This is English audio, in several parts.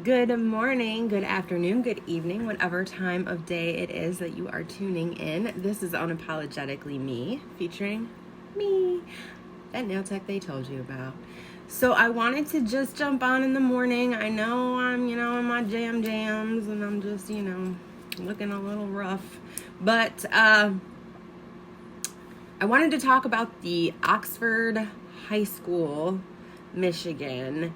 Good morning, good afternoon, good evening, whatever time of day it is that you are tuning in. This is Unapologetically Me, featuring me, that nail tech they told you about. So I wanted to just jump on in the morning. I know I'm, in my jams, and I'm just, looking a little rough. But I wanted to talk about the Oxford High School, Michigan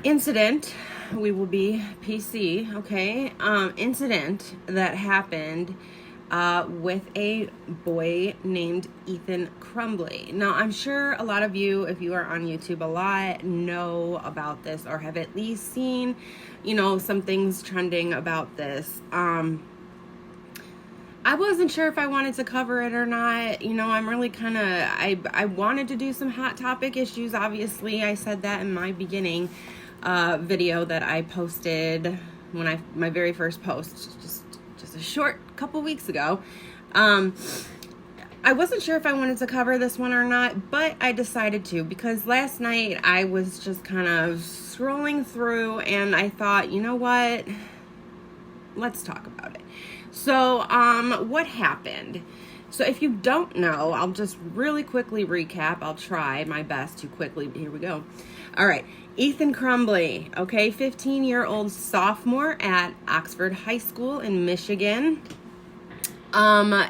incident. We will be PC, okay? Incident that happened with a boy named Ethan Crumbley. Now, I'm sure a lot of you, if you are on YouTube a lot, know about this or have at least seen, some things trending about this. I wasn't sure if I wanted to cover it or not. I'm really I wanted to do some hot topic issues. Obviously, I said that in my beginning video that I posted when my very first post, just a short couple weeks ago. I wasn't sure if I wanted to cover this one or not, but I decided to because last night I was just kind of scrolling through and I thought, you know what? Let's talk about it. So, what happened? So if you don't know, I'll just really quickly recap. I'll try my best to quickly. Here we go. All right. Ethan Crumbley, okay, 15-year-old sophomore at Oxford High School in Michigan.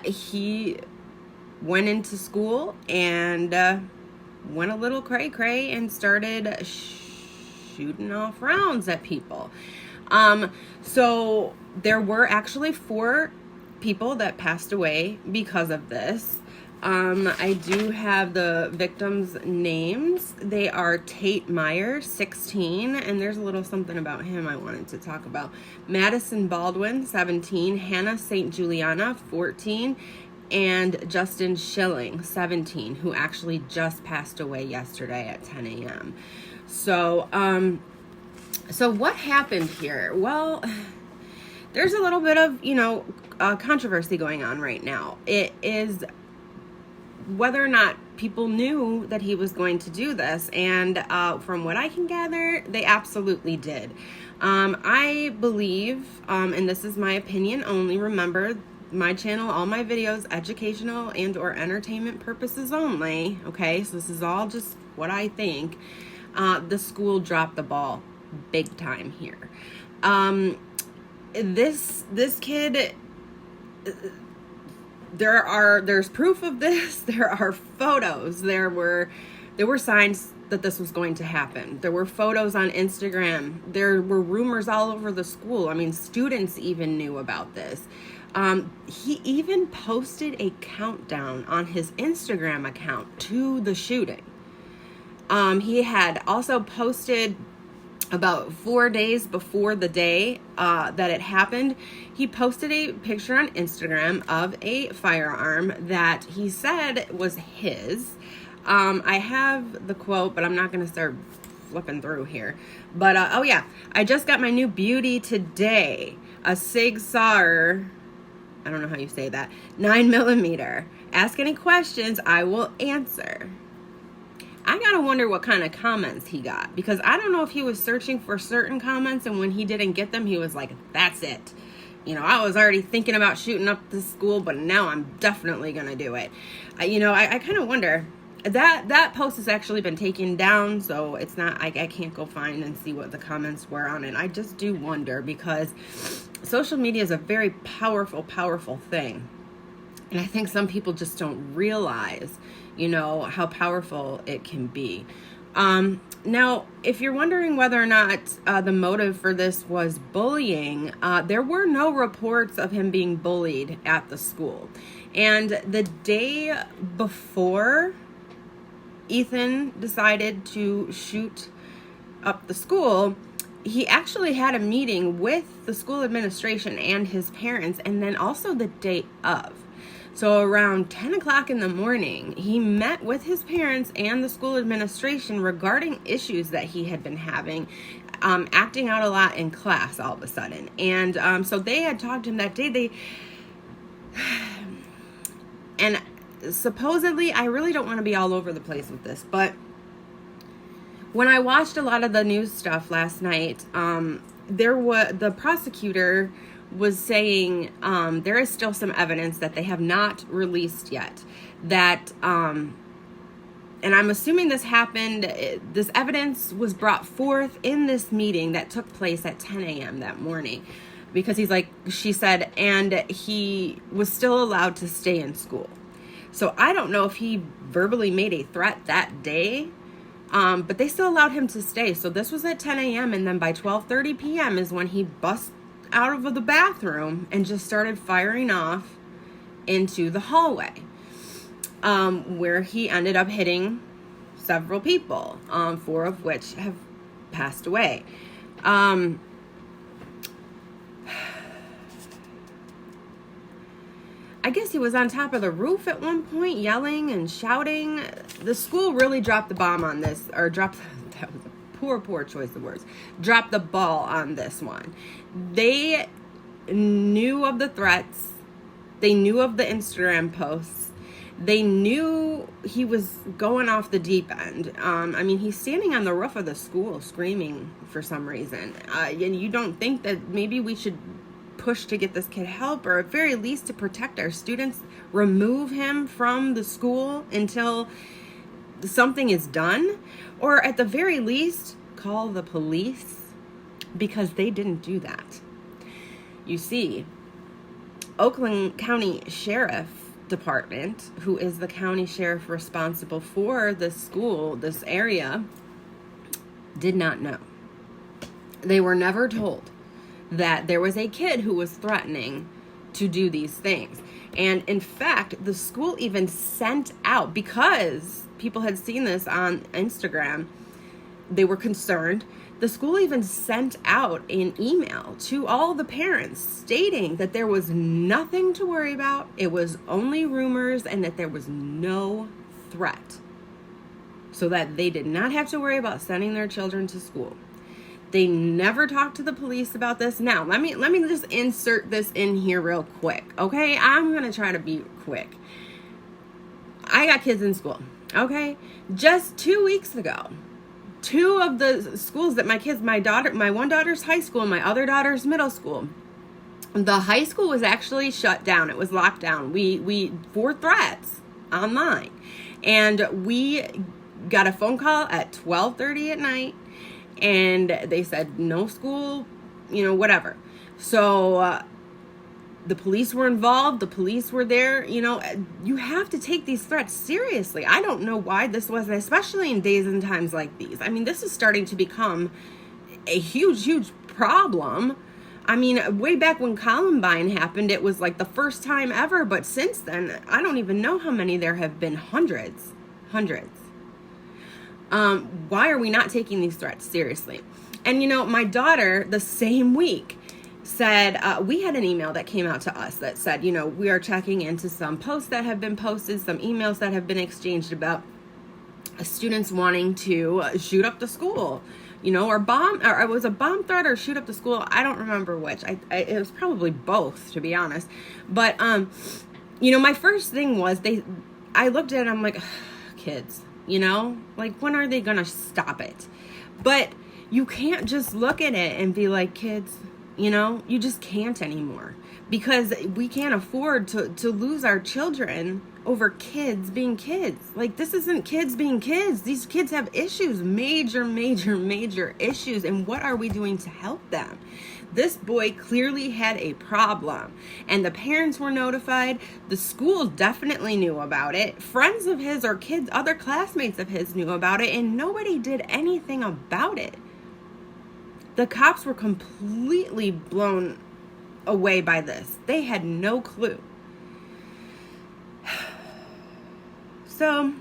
He went into school and went a little cray-cray and started shooting off rounds at people. So there were actually 4 people that passed away because of this. I do have the victims' names. They are Tate Myers, 16, and there's a little something about him I wanted to talk about. Madison Baldwin, 17, Hannah St. Juliana, 14, and Justin Schilling, 17, who actually just passed away yesterday at 10 a.m. So what happened here? Well, there's a little bit of, controversy going on right now. It is whether or not people knew that he was going to do this. And from what I can gather, they absolutely did. I believe, and this is my opinion only, remember, my channel, all my videos, educational and or entertainment purposes only, okay? So this is all just what I think. The school dropped the ball big time here. This kid, there's proof of this. There are photos. There were signs that this was going to happen. There were photos on Instagram. There were rumors all over the school. I mean, students even knew about this. He even posted a countdown on his Instagram account to the shooting. He had also posted about 4 days before the day that it happened, he posted a picture on Instagram of a firearm that he said was his. I have the quote, but I'm not going to start flipping through here. But, oh yeah, I just got my new beauty today. A Sig Sauer, I don't know how you say that, 9mm. Ask any questions, I will answer. I gotta wonder what kind of comments he got, because I don't know if he was searching for certain comments and when he didn't get them, he was like, that's it. I was already thinking about shooting up the school, but now I'm definitely gonna do it. I kind of wonder. That post has actually been taken down, so it's not, I can't go find and see what the comments were on it. I just do wonder, because social media is a very powerful, powerful thing. And I think some people just don't realize, how powerful it can be. Now, if you're wondering whether or not the motive for this was bullying, there were no reports of him being bullied at the school. And the day before Ethan decided to shoot up the school, he actually had a meeting with the school administration and his parents, and then also the day of. So around 10 o'clock in the morning, he met with his parents and the school administration regarding issues that he had been having, acting out a lot in class all of a sudden. And so they had talked to him that day. supposedly, I really don't want to be all over the place with this, but when I watched a lot of the news stuff last night, the prosecutor was saying there is still some evidence that they have not released yet. That, and I'm assuming this happened, this evidence was brought forth in this meeting that took place at 10 a.m. that morning. Because she said, and he was still allowed to stay in school. So I don't know if he verbally made a threat that day, but they still allowed him to stay. So this was at 10 a.m. and then by 12:30 p.m. is when he bust out of the bathroom and just started firing off into the hallway, where he ended up hitting several people, 4 of which have passed away. I guess he was on top of the roof at one point, yelling and shouting. The school really dropped the bomb on this, that was a poor choice of words, dropped the ball on this one. They knew of the threats. They knew of the Instagram posts. They knew he was going off the deep end. He's standing on the roof of the school screaming for some reason. And you don't think that maybe we should push to get this kid help, or at very least to protect our students, remove him from the school until something is done, or at the very least call the police, because they didn't do that. You see, Oakland County Sheriff Department, who is the county sheriff responsible for this school, this area, did not know. They were never told that there was a kid who was threatening to do these things. And in fact, the school even sent out, because people had seen this on Instagram, they were concerned. The school even sent out an email to all the parents stating that there was nothing to worry about. It was only rumors and that there was no threat. So that they did not have to worry about sending their children to school. They never talked to the police about this. Now, let me just insert this in here real quick, okay? I'm going to try to be quick. I got kids in school, okay? Just 2 weeks ago, 2 of the schools that my one daughter's high school and my other daughter's middle school, the high school was actually shut down. It was locked down. We for threats online. And we got a phone call at 12:30 at night. And they said, no school, whatever. So the police were involved. The police were there. You have to take these threats seriously. I don't know why this wasn't, especially in days and times like these. This is starting to become a huge problem. Way back when Columbine happened, it was like the first time ever. But since then, I don't even know how many there have been. Hundreds. Why are we not taking these threats seriously? And my daughter, the same week, said, we had an email that came out to us that said, we are checking into some posts that have been posted, some emails that have been exchanged about students wanting to shoot up the school, or bomb, or it was a bomb threat or shoot up the school. I don't remember which. It was probably both, to be honest. But, my first thing was I looked at it and I'm like, kids. When are they going to stop it? But you can't just look at it and be like, kids, you just can't anymore, because we can't afford to lose our children over kids being kids. This isn't kids being kids. These kids have issues, major issues. And what are we doing to help them? This boy clearly had a problem, and the parents were notified. The school definitely knew about it. Friends of his or kids, other classmates of his knew about it, and nobody did anything about it. The cops were completely blown away by this. They had no clue. So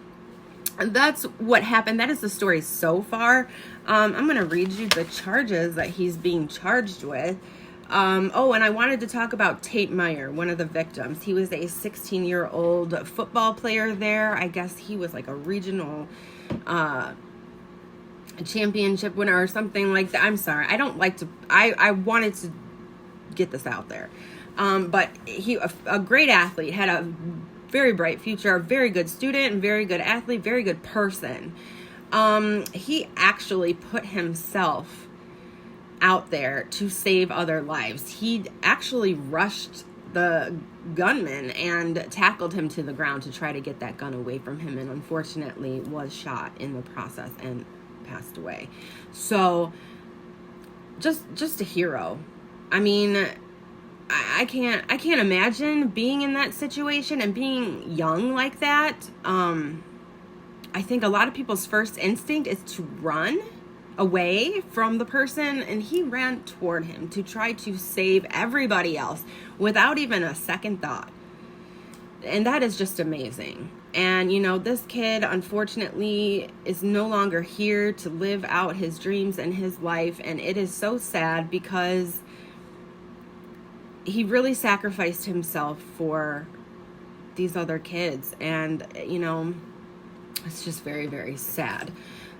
that's what happened. That is the story so far. I'm going to read you the charges that he's being charged with. And I wanted to talk about Tate Meyer, one of the victims. He was a 16-year-old football player there. I guess he was like a regional championship winner or something like that. I'm sorry. I wanted to get this out there. But he, a great athlete, had a very bright future, a very good student, and very good athlete, very good person. He actually put himself out there to save other lives. He actually rushed the gunman and tackled him to the ground to try to get that gun away from him, and unfortunately was shot in the process and passed away. So just a hero. I mean, I can't imagine being in that situation and being young like that. I think a lot of people's first instinct is to run away from the person, and he ran toward him to try to save everybody else without even a second thought. And that is just amazing. And you know, this kid unfortunately is no longer here to live out his dreams and his life, and it is so sad because he really sacrificed himself for these other kids, and you know, it's just very, very sad.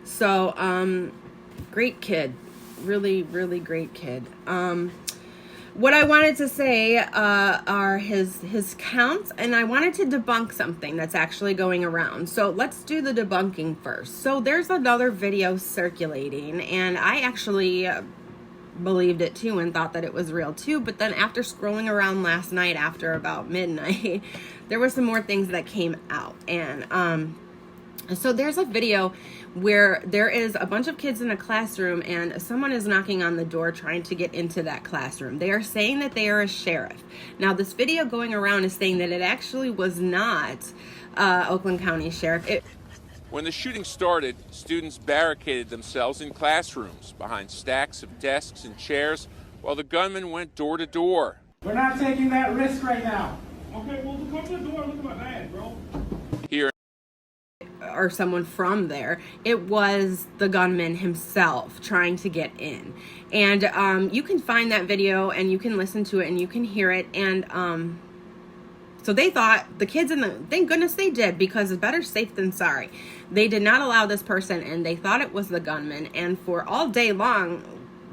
So great kid, really, really great kid. What I wanted to say are his counts, and I wanted to debunk something that's actually going around. So let's do the debunking first. So there's another video circulating, and I actually believed it too and thought that it was real too, but then after scrolling around last night after about midnight, there were some more things that came out. And so there's a video where there is a bunch of kids in a classroom and someone is knocking on the door trying to get into that classroom. They are saying that they are a sheriff. Now, this video going around is saying that it actually was not Oakland County Sheriff. When the shooting started, students barricaded themselves in classrooms behind stacks of desks and chairs while the gunman went door to door. We're not taking that risk right now. Okay, well, come to the door and look at my bag, bro. Here or someone from there, it was the gunman himself trying to get in. And you can find that video and you can listen to it and you can hear it. And so they thought, the kids in the, thank goodness they did, because it's better safe than sorry. They did not allow this person in. They thought it was the gunman. And for all day long,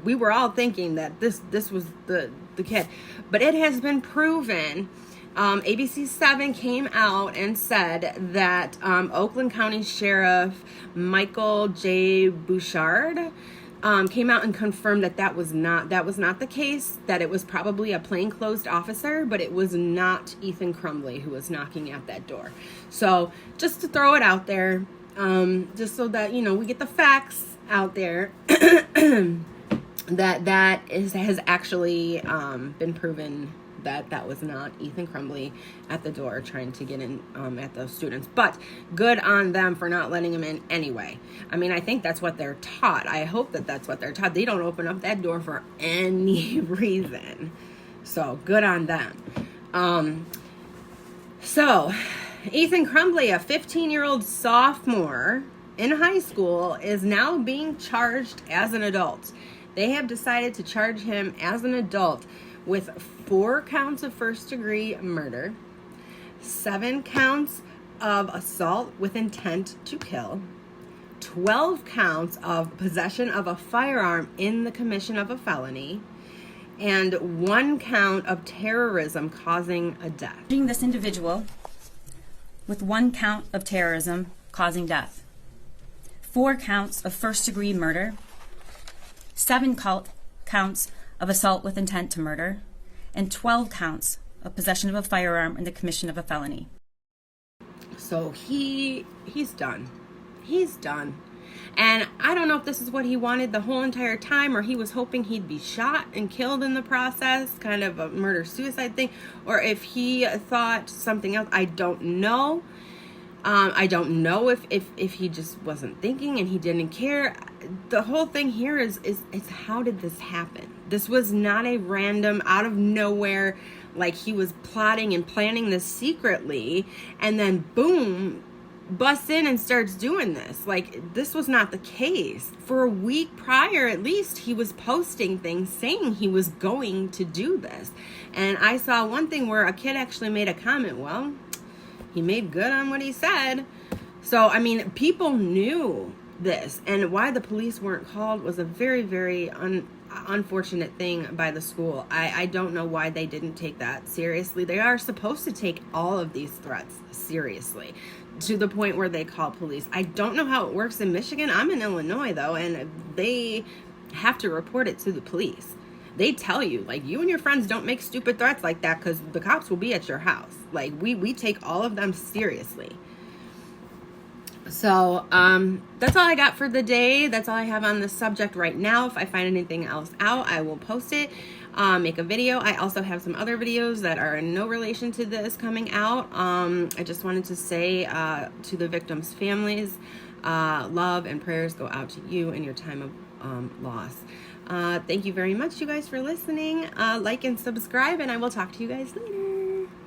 we were all thinking that this was the kid. But it has been proven. ABC 7 came out and said that Oakland County Sheriff Michael J. Bouchard came out and confirmed that that was not the case, that it was probably a plainclothes officer, but it was not Ethan Crumbley who was knocking at that door. So just to throw it out there, just so that, you know, we get the facts out there, has actually been proven that was not Ethan Crumbley at the door trying to get in at those students. But good on them for not letting him in anyway. I mean, I think that's what they're taught. I hope that that's what they're taught. They don't open up that door for any reason. So good on them. So Ethan Crumbley, a 15-year-old sophomore in high school, is now being charged as an adult. They have decided to charge him as an adult with 4 counts of first-degree murder, 7 counts of assault with intent to kill, 12 counts of possession of a firearm in the commission of a felony, and 1 count of terrorism causing a death. This individual with 1 count of terrorism causing death, 4 counts of first-degree murder, 7 counts of assault with intent to murder, and 12 counts of possession of a firearm in the commission of a felony. So he's done. He's done. And I don't know if this is what he wanted the whole entire time, or he was hoping he'd be shot and killed in the process, kind of a murder-suicide thing, or if he thought something else. I don't know. I don't know if he just wasn't thinking and he didn't care. The whole thing here is how did this happen? This was not a random, out of nowhere, like he was plotting and planning this secretly, and then boom, busts in and starts doing this. Like, this was not the case. For a week prior, at least, he was posting things saying he was going to do this. And I saw one thing where a kid actually made a comment, well, he made good on what he said. So, I mean, people knew this, and why the police weren't called was a very, very unfortunate thing by the school. I don't know why they didn't take that seriously. They are supposed to take all of these threats seriously. to the point where they call police. I don't know how it works in Michigan. I'm in Illinois though, and they have to report it to the police. They tell you, like, you and your friends don't make stupid threats like that because the cops will be at your house. Like, we take all of them seriously. So that's all I got for the day. That's all I have on this subject right now. If I find anything else out, I will post it, make a video. I also have some other videos that are in no relation to this coming out. I just wanted to say to the victims' families, love and prayers go out to you in your time of loss. Thank you very much, you guys, for listening. Like and subscribe, and I will talk to you guys later.